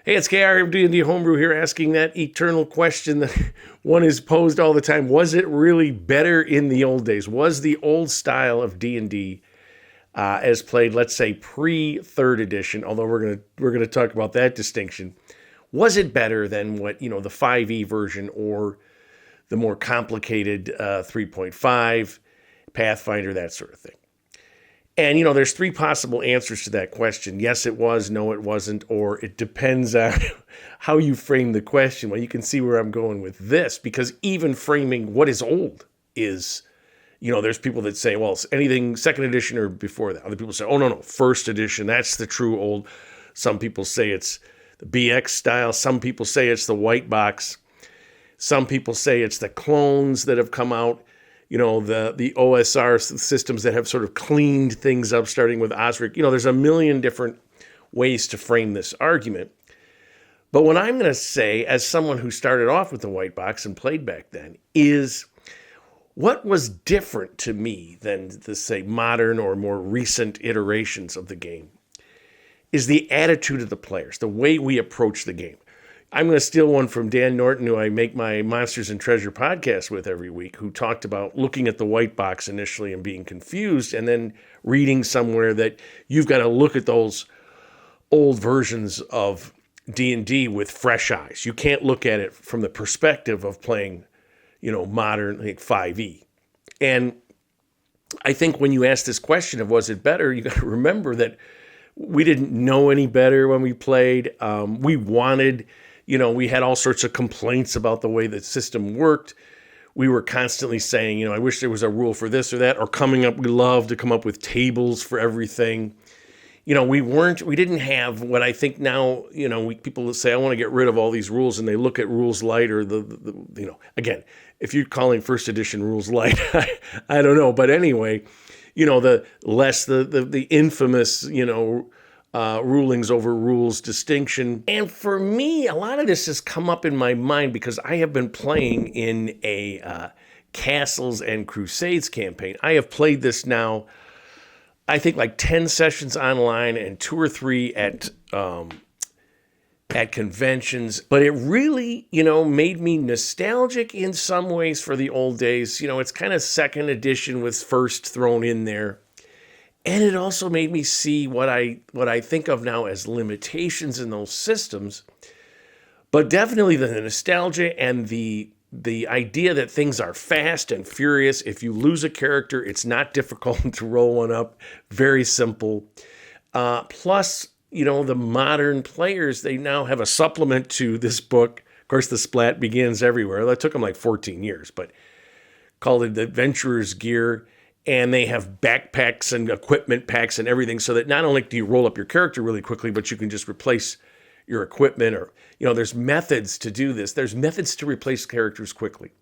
Hey, it's KR of D&D Homebrew here asking that eternal question that one is posed all the time. Was it really better in the old days? Was the old style of D&D as played, let's say, pre-3rd edition, although we're gonna talk about that distinction, was it better than what, the 5e version or the more complicated 3.5, Pathfinder, that sort of thing? And, there's 3 possible answers to that question. Yes, it was. No, it wasn't. Or it depends on how you frame the question. Well, you can see where I'm going with this, because even framing what is old is, there's people that say, well, it's anything 2nd edition or before that. Other people say, oh, no, 1st edition. That's the true old. Some people say it's the BX style. Some people say it's the white box. Some people say it's the clones that have come out. The OSR systems that have sort of cleaned things up, starting with Osric. There's a million different ways to frame this argument. But what I'm going to say, as someone who started off with the white box and played back then, is what was different to me than the, say, modern or more recent iterations of the game is the attitude of the players, the way we approach the game. I'm going to steal one from Dan Norton, who I make my Monsters and Treasure podcast with every week, who talked about looking at the white box initially and being confused, and then reading somewhere that you've got to look at those old versions of D&D with fresh eyes. You can't look at it from the perspective of playing, modern, like 5e. And I think when you ask this question of was it better, you got to remember that we didn't know any better when we played. We wanted... we had all sorts of complaints about the way the system worked. We were constantly saying, I wish there was a rule for this or that, or we love to come up with tables for everything. We didn't have what I think now, people say, I want to get rid of all these rules, and they look at rules light or again, if you're calling 1st edition rules light, I don't know. But anyway, the infamous, rulings over rules distinction. And for me, a lot of this has come up in my mind because I have been playing in a Castles and Crusades campaign. I have played this now, I think, like 10 sessions online and 2 or 3 at conventions. But it really, made me nostalgic in some ways for the old days. It's kind of 2nd edition with 1st thrown in there. And it also made me see what I think of now as limitations in those systems, but definitely the nostalgia and the idea that things are fast and furious. If you lose a character, it's not difficult to roll one up. Very simple. Plus, the modern players, they now have a supplement to this book. Of course, the splat begins everywhere. That took them like 14 years, but called it Adventurer's Gear. And they have backpacks and equipment packs and everything, so that not only do you roll up your character really quickly, but you can just replace your equipment. Or, there's methods to do this. There's methods to replace characters quickly.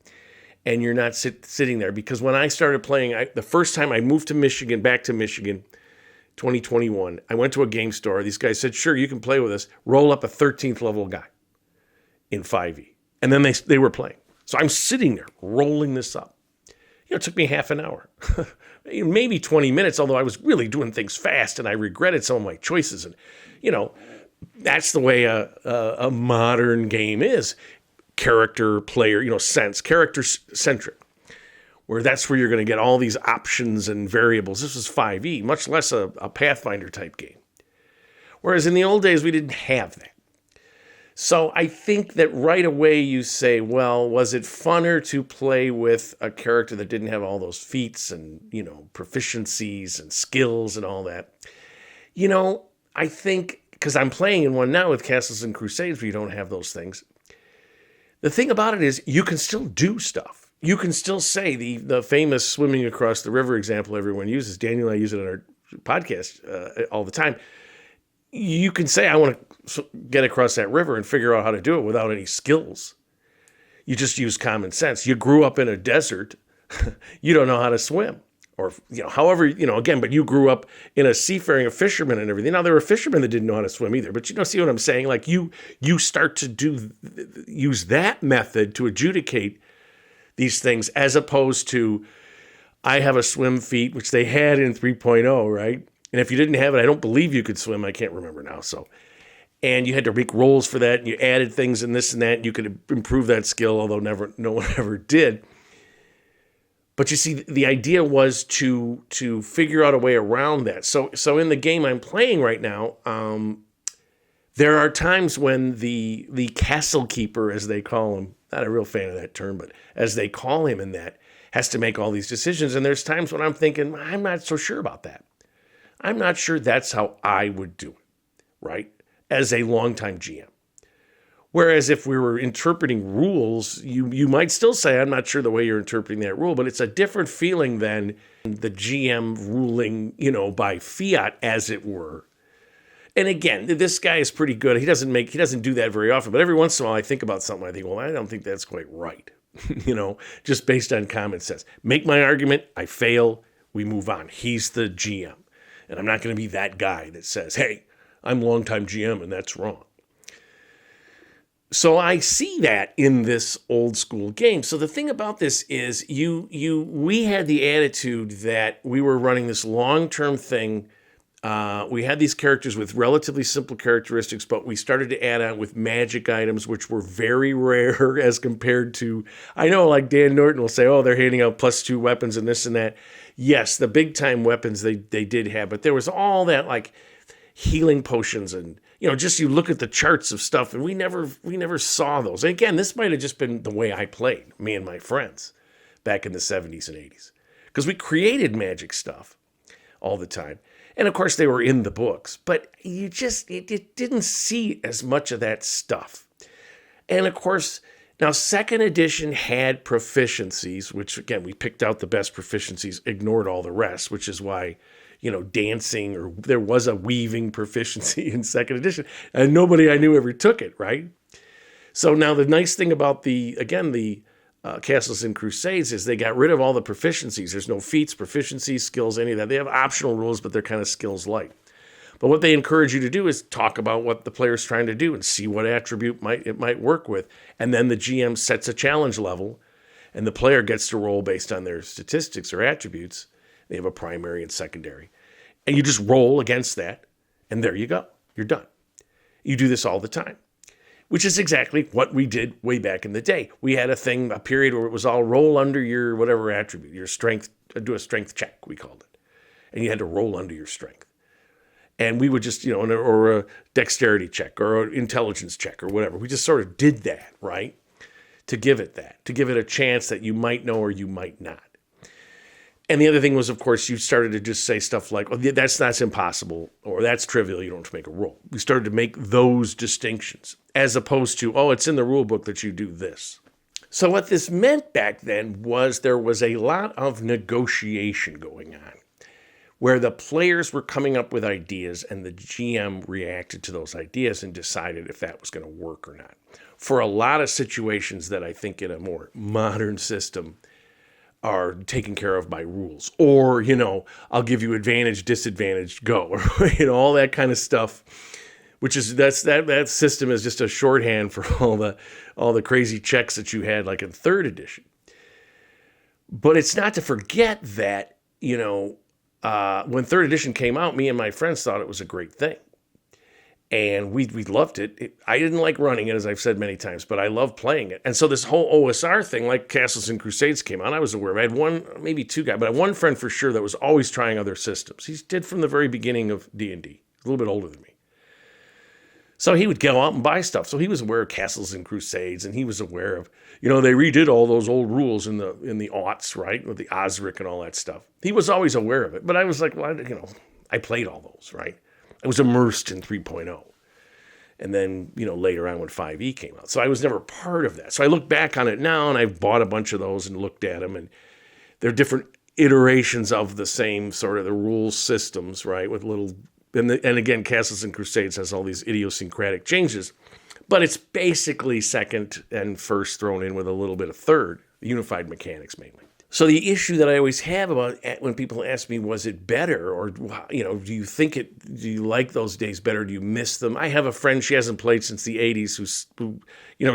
And you're not sitting there. Because when I started playing, the first time I moved to back to Michigan, 2021, I went to a game store. These guys said, sure, you can play with us. Roll up a 13th level guy in 5e. And then they were playing. So I'm sitting there rolling this up. It took me half an hour, maybe 20 minutes, although I was really doing things fast and I regretted some of my choices. And, that's the way a modern game is. Character, player, character-centric, where that's where you're going to get all these options and variables. This was 5e, much less a Pathfinder type game. Whereas in the old days, we didn't have that. So I think that right away you say, well, was it funner to play with a character that didn't have all those feats and, proficiencies and skills and all that? I think, because I'm playing in one now with Castles and Crusades where you don't have those things. The thing about it is you can still do stuff. You can still say the famous swimming across the river example everyone uses. Daniel and I use it on our podcast all the time. You can say, I want to get across that river and figure out how to do it without any skills. You just use common sense. You grew up in a desert. You don't know how to swim. Or, however, again, but you grew up in a seafaring, a fisherman and everything. Now, there were fishermen that didn't know how to swim either. But see what I'm saying? Like, you start to use that method to adjudicate these things, as opposed to, I have a swim feat, which they had in 3.0, right? And if you didn't have it, I don't believe you could swim. I can't remember now. So, And you had to make rolls for that, and you added things and this and that, and you could improve that skill, although no one ever did. But you see, the idea was to figure out a way around that. So in the game I'm playing right now, there are times when the castle keeper, as they call him, not a real fan of that term, but as they call him in that, has to make all these decisions. And there's times when I'm thinking, I'm not so sure about that. I'm not sure that's how I would do it, right? As a longtime GM. Whereas if we were interpreting rules, you might still say, I'm not sure the way you're interpreting that rule, but it's a different feeling than the GM ruling, by fiat, as it were. And again, this guy is pretty good. He doesn't do that very often, but every once in a while I think about something, I think, well, I don't think that's quite right. Just based on common sense. Make my argument, I fail, we move on. He's the GM. And I'm not going to be that guy that says, hey, I'm longtime GM and that's wrong. So I see that in this old school game. So the thing about this is we had the attitude that we were running this long-term thing. We had these characters with relatively simple characteristics, but we started to add on with magic items, which were very rare as compared to, I know like Dan Norton will say, oh, they're handing out +2 weapons and this and that. Yes, the big time weapons they did have, but there was all that like healing potions and, just you look at the charts of stuff and we never saw those. And again, this might have just been the way I played, me and my friends back in the 70s and 80s, because we created magic stuff all the time. And of course they were in the books, but you didn't see as much of that stuff. And of course, now second edition had proficiencies, which again, we picked out the best proficiencies, ignored all the rest, which is why, dancing, or there was a weaving proficiency in second edition, and nobody I knew ever took it, right? So now the nice thing about the Castles and Crusades is they got rid of all the proficiencies. There's no feats, proficiencies, skills, any of that. They have optional rules, but they're kind of skills light. But what they encourage you to do is talk about what the player's trying to do and see what attribute it might work with. And then the GM sets a challenge level, and the player gets to roll based on their statistics or attributes. They have a primary and secondary. And you just roll against that, and there you go. You're done. You do this all the time, which is exactly what we did way back in the day. We had a period where it was all roll under your whatever attribute, your strength, do a strength check, we called it. And you had to roll under your strength. And we would just, or a dexterity check or an intelligence check or whatever. We just sort of did that, right? To give it a chance that you might know or you might not. And the other thing was, of course, you started to just say stuff like, well, that's impossible, or that's trivial, you don't have to make a roll. We started to make those distinctions, as opposed to, oh, it's in the rule book that you do this. So what this meant back then was there was a lot of negotiation going on, where the players were coming up with ideas and the GM reacted to those ideas and decided if that was going to work or not. For a lot of situations that I think in a more modern system are taken care of by rules, or, I'll give you advantage, disadvantage, go, or, all that kind of stuff, which is, that system is just a shorthand for all the crazy checks that you had like in third edition. But it's not to forget that, when third edition came out, me and my friends thought it was a great thing. And we loved it. I didn't like running it, as I've said many times, but I loved playing it. And so this whole OSR thing, like Castles and Crusades came out, I was aware of. I had one, maybe two guys, but I had one friend for sure that was always trying other systems. He did from the very beginning of D&D. He's a little bit older than me. So he would go out and buy stuff. So he was aware of Castles and Crusades, and he was aware of, they redid all those old rules in the aughts, right? With the Osric and all that stuff. He was always aware of it. But I was like, well, I played all those, right? I was immersed in 3.0. And then, later on when 5e came out. So I was never part of that. So I look back on it now, and I've bought a bunch of those and looked at them. And they're different iterations of the same sort of the rules systems, right? With little, and again, Castles and Crusades has all these idiosyncratic changes. But it's basically second and first thrown in with a little bit of third, unified mechanics mainly. So the issue that I always have about when people ask me, was it better? Or, do you like those days better? Do you miss them? I have a friend, she hasn't played since the 80s, who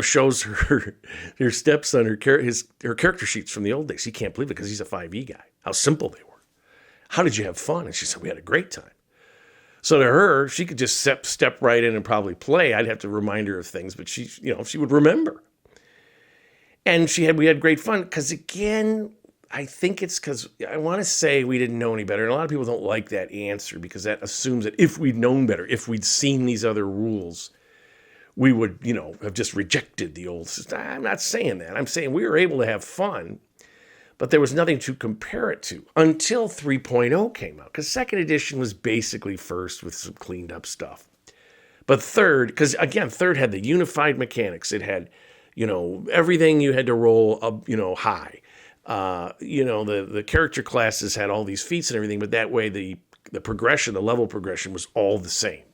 shows her stepson, her character sheets from the old days. He can't believe it because he's a 5e guy, how simple they were. How did you have fun? And she said, we had a great time. So to her, she could just step right in and probably play. I'd have to remind her of things, but she would remember. And we had great fun because, again, I think it's because I want to say we didn't know any better. And a lot of people don't like that answer because that assumes that if we'd known better, if we'd seen these other rules, we would, have just rejected the old system. I'm not saying that. I'm saying we were able to have fun, but there was nothing to compare it to until 3.0 came out. Because second edition was basically first with some cleaned up stuff. But third, because again, third had the unified mechanics. It had, everything you had to roll up, high. The character classes had all these feats and everything, but that way the progression, the level progression was all the same.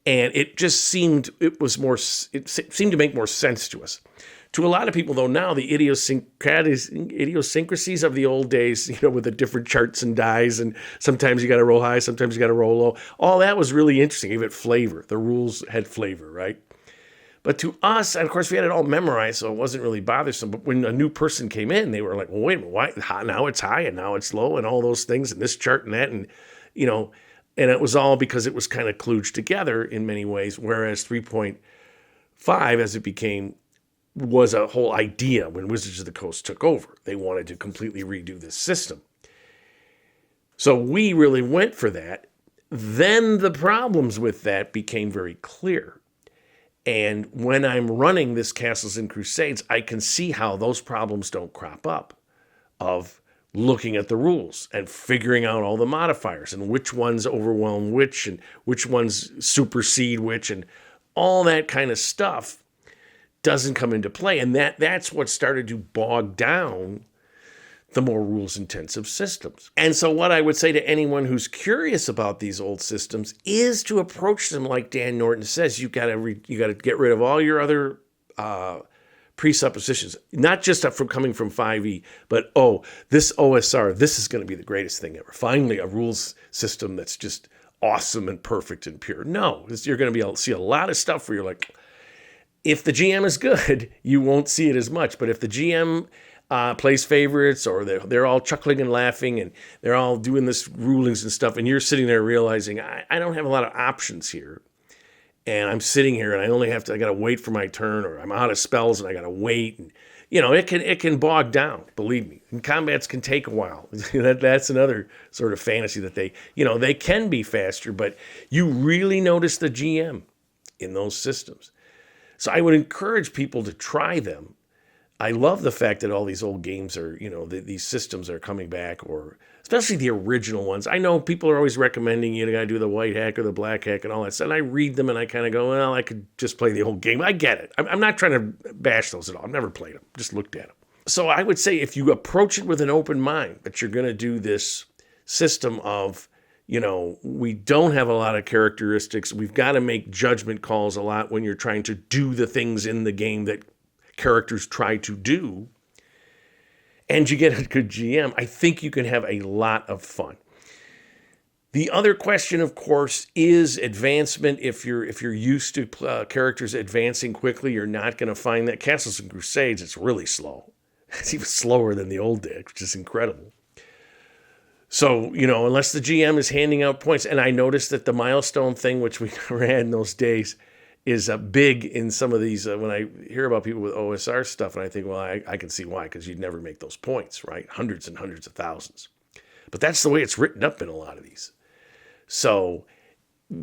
And it just seemed, it seemed to make more sense to us. To a lot of people, though, now the idiosyncrasies of the old days, with the different charts and dies, and sometimes you got to roll high, sometimes you got to roll low. All that was really interesting. Gave it flavor. The rules had flavor, right? But to us, and of course, we had it all memorized, so it wasn't really bothersome. But when a new person came in, they were like, well, wait a minute, why? Now it's high and now it's low and all those things and this chart and that. And, and it was all because it was kind of kludged together in many ways, whereas 3.5, as it became, was a whole idea when Wizards of the Coast took over. They wanted to completely redo this system. So we really went for that. Then the problems with that became very clear. And when I'm running this Castles and Crusades, I can see how those problems don't crop up of looking at the rules and figuring out all the modifiers and which ones overwhelm which and which ones supersede which and all that kind of stuff doesn't come into play. And that's what started to bog down the more rules-intensive systems. And so what I would say to anyone who's curious about these old systems is to approach them like Dan Norton says. You got to get rid of all your other presuppositions, not just from coming from 5e, but, this OSR, this is going to be the greatest thing ever. Finally, a rules system that's just awesome and perfect and pure. No, you're going to be able to see a lot of stuff where you're like, if the GM is good, you won't see it as much. But if the GM plays favorites, or they're all chuckling and laughing, and they're all doing this rulings and stuff, and you're sitting there realizing, I don't have a lot of options here. And I'm sitting here, and I got to wait for my turn, or I'm out of spells, and I got to wait. And, it can bog down, believe me. And combats can take a while. That's another sort of fantasy that they can be faster, but you really notice the GM in those systems. So I would encourage people to try them. I love the fact that all these old games are, these systems are coming back, or especially the original ones. I know people are always recommending you got to do the white hack or the black hack and all that stuff. And I read them and I kind of go, well, I could just play the old game. I get it. I'm not trying to bash those at all. I've never played them, just looked at them. So I would say if you approach it with an open mind, that you're going to do this system of, we don't have a lot of characteristics. We've got to make judgment calls a lot when you're trying to do the things in the game that characters try to do, and you get a good GM, I think you can have a lot of fun. The other question, of course, is advancement. If you're used to characters advancing quickly, you're not going to find that. Castles and Crusades, it's really slow. It's even slower than the old days, which is incredible. So, unless the GM is handing out points, and I noticed that the milestone thing, which we never had in those days, is big in some of these. When I hear about people with OSR stuff, and I think, well, I can see why, because you'd never make those points, right? Hundreds and hundreds of thousands. But that's the way it's written up in a lot of these. So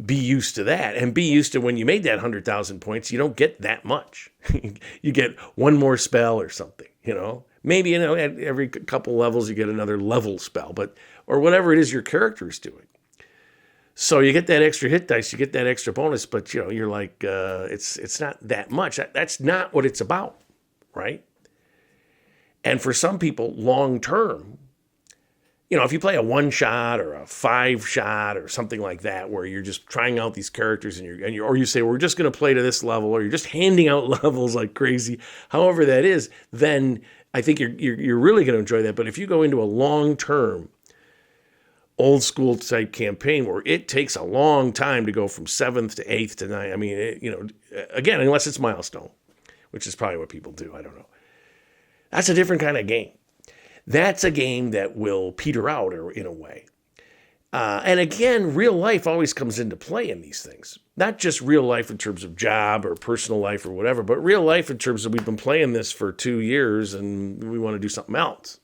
be used to that, and be used to when you made that 100,000 points, you don't get that much. You get one more spell or something, Maybe, at every couple levels you get another level spell, or whatever it is your character is doing. So you get that extra hit dice, you get that extra bonus, but you're like, it's not that much. That's not what it's about, right? And for some people, long term, if you play a 1-shot or a 5-shot or something like that, where you're just trying out these characters or you say, we're just going to play to this level, or you're just handing out levels like crazy, however that is, then I think you're really going to enjoy that. But if you go into a long-term, old school type campaign where it takes a long time to go from 7th to 8th to 9th, I mean, again, unless it's milestone, which is probably what people do, I don't know. That's a different kind of game. That's a game that will peter out in a way. And again, real life always comes into play in these things. Not just real life in terms of job or personal life or whatever, but real life in terms of we've been playing this for 2 years and we want to do something else.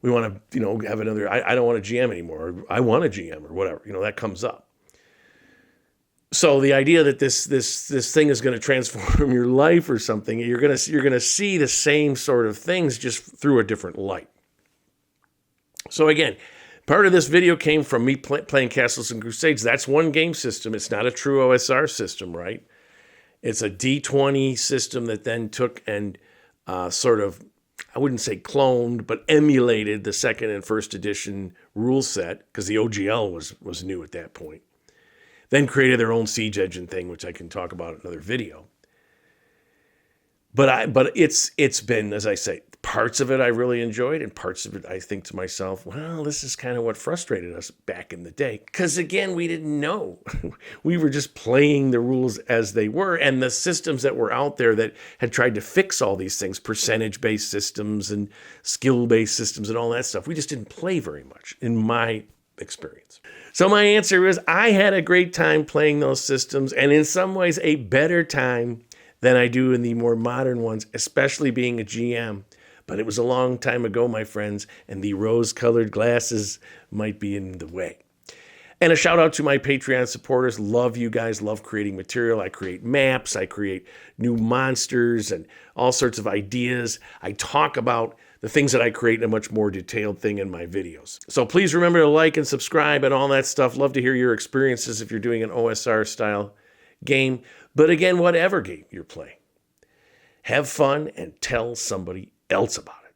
We want to, have another, I don't want to GM anymore. Or I want a GM or whatever, that comes up. So the idea that this thing is going to transform your life or something, you're going to see the same sort of things just through a different light. So again, part of this video came from me playing Castles and Crusades. That's one game system. It's not a true OSR system, right? It's a D20 system that then took and sort of, I wouldn't say cloned, but emulated the second and first edition rule set, because the OGL was new at that point. Then created their own siege engine thing, which I can talk about in another video. But it's been, as I say, parts of it I really enjoyed, and parts of it I think to myself, well, this is kind of what frustrated us back in the day. Because again, we didn't know. We were just playing the rules as they were, and the systems that were out there that had tried to fix all these things, percentage-based systems and skill-based systems and all that stuff, we just didn't play very much, in my experience. So my answer is I had a great time playing those systems, and in some ways a better time than I do in the more modern ones, especially being a GM. But it was a long time ago, my friends, and the rose-colored glasses might be in the way. And a shout out to my Patreon supporters. Love you guys, love creating material. I create maps, I create new monsters and all sorts of ideas. I talk about the things that I create in a much more detailed thing in my videos. So please remember to like and subscribe and all that stuff. Love to hear your experiences if you're doing an OSR style game. But again, whatever game you're playing, have fun and tell somebody else about it.